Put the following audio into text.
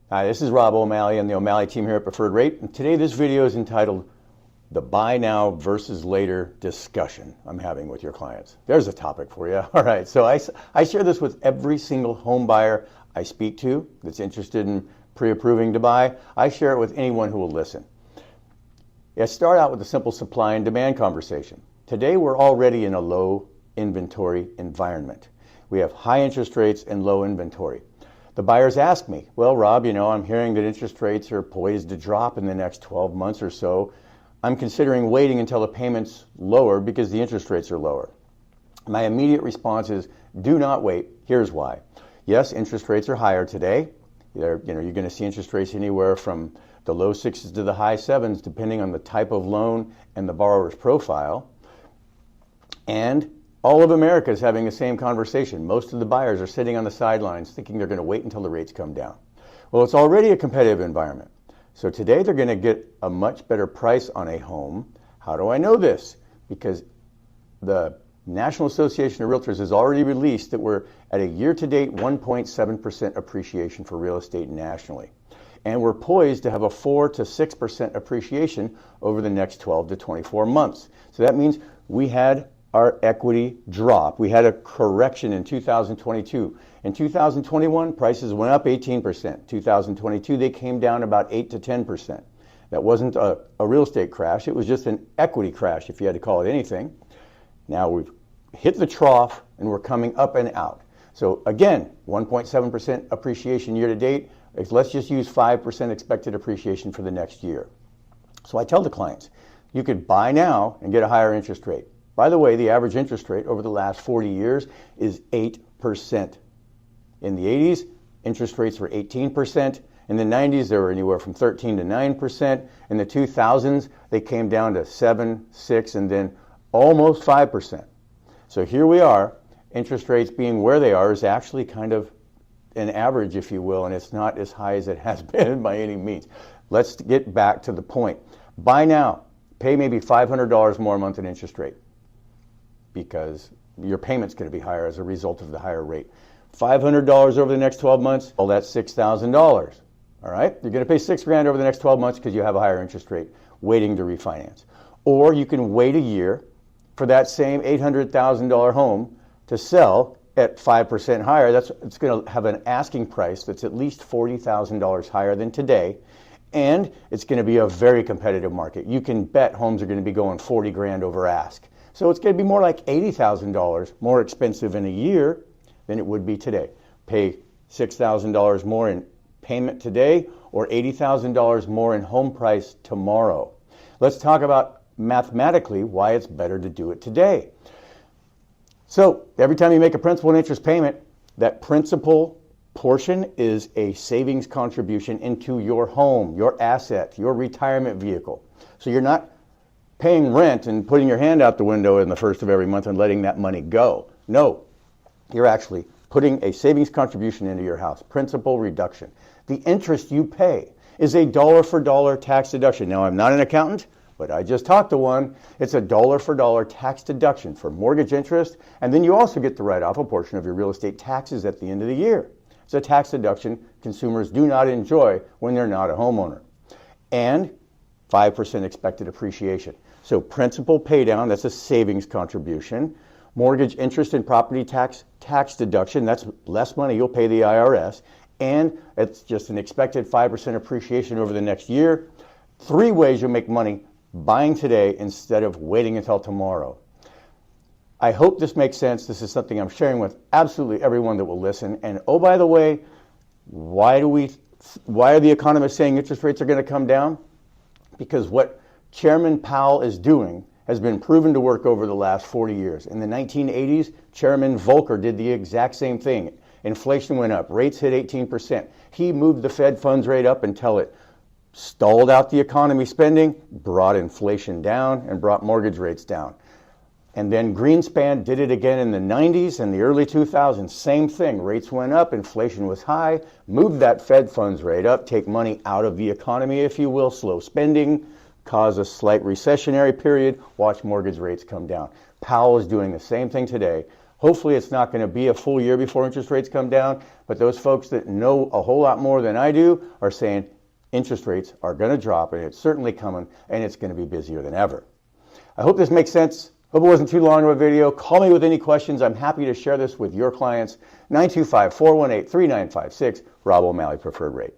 Hi, this is Rob O'Malley and the O'Malley team here at Preferred Rate. And today this video is entitled The Buy Now versus Later Discussion I'm having with your clients. There's a topic for you. All right, so I share this with every single home buyer I speak to that's interested in pre-approving to buy. I share it with anyone who will listen. I start out with a simple supply and demand conversation. Today we're already in a low inventory environment. We have high interest rates and low inventory. The buyers ask me, well, Rob, I'm hearing that interest rates are poised to drop in the next 12 months or so. I'm considering waiting until the payment's lower because the interest rates are lower. My immediate response is, do not wait. Here's why. Yes, interest rates are higher today. You're going to see interest rates anywhere from the low 6s to the high 7s, depending on the type of loan and the borrower's profile. And all of America is having the same conversation. Most of the buyers are sitting on the sidelines thinking they're going to wait until the rates come down. Well, it's already a competitive environment. So today they're going to get a much better price on a home. How do I know this? Because the National Association of Realtors has already released that we're at a year-to-date 1.7% appreciation for real estate nationally. And we're poised to have a 4 to 6% appreciation over the next 12 to 24 months. So that means we had our equity drop. We had a correction in 2022. In 2021, prices went up 18%. 2022, they came down about 8 to 10%. That wasn't a real estate crash. It was just an equity crash, if you had to call it anything. Now we've hit the trough and we're coming up and out. So again, 1.7% appreciation year to date. Let's just use 5% expected appreciation for the next year. So I tell the clients, you could buy now and get a higher interest rate. By the way, the average interest rate over the last 40 years is 8%. In the 80s, interest rates were 18%. In the 90s, they were anywhere from 13 to 9%. In the 2000s, they came down to 7, 6, and then almost 5%. So here we are. Interest rates being where they are is actually kind of an average, if you will, and it's not as high as it has been by any means. Let's get back to the point. Buy now. Pay maybe $500 more a month in interest rate, because your payment's going to be higher as a result of the higher rate. $500 over the next 12 months, well, that's $6,000. All right? You're going to pay $6,000 over the next 12 months because you have a higher interest rate waiting to refinance. Or you can wait a year for that same $800,000 home to sell at 5% higher. It's going to have an asking price that's at least $40,000 higher than today. And it's going to be a very competitive market. You can bet homes are going to be going $40,000 over ask. So it's going to be more like $80,000 more expensive in a year than it would be today. Pay $6,000 more in payment today or $80,000 more in home price tomorrow. Let's talk about mathematically why it's better to do it today. So every time you make a principal and interest payment, that principal portion is a savings contribution into your home, your asset, your retirement vehicle. So you're not paying rent and putting your hand out the window in the first of every month and letting that money go. No, you're actually putting a savings contribution into your house, principal reduction. The interest you pay is a dollar for dollar tax deduction. Now, I'm not an accountant, but I just talked to one. It's a dollar for dollar tax deduction for mortgage interest, and then you also get to write off a portion of your real estate taxes at the end of the year. It's a tax deduction consumers do not enjoy when they're not a homeowner. And 5% expected appreciation. So principal paydown, that's a savings contribution. Mortgage interest and property tax deduction, that's less money you'll pay the IRS. And it's just an expected 5% appreciation over the next year. 3 ways you'll make money buying today instead of waiting until tomorrow. I hope this makes sense. This is something I'm sharing with absolutely everyone that will listen. And oh, by the way, why are the economists saying interest rates are going to come down? Because what Chairman Powell is doing has been proven to work over the last 40 years. In the 1980s, Chairman Volcker did the exact same thing. Inflation went up, rates hit 18%. He moved the Fed funds rate up until it stalled out the economy spending, brought inflation down, and brought mortgage rates down. And then Greenspan did it again in the 90s and the early 2000s. Same thing. Rates went up, inflation was high, moved that Fed funds rate up, take money out of the economy, if you will, slow spending, cause a slight recessionary period, watch mortgage rates come down. Powell is doing the same thing today. Hopefully it's not going to be a full year before interest rates come down, but those folks that know a whole lot more than I do are saying interest rates are going to drop, and it's certainly coming, and it's going to be busier than ever. I hope this makes sense. Hope it wasn't too long of a video. Call me with any questions. I'm happy to share this with your clients. 925-418-3956, Rob O'Malley Preferred Rate.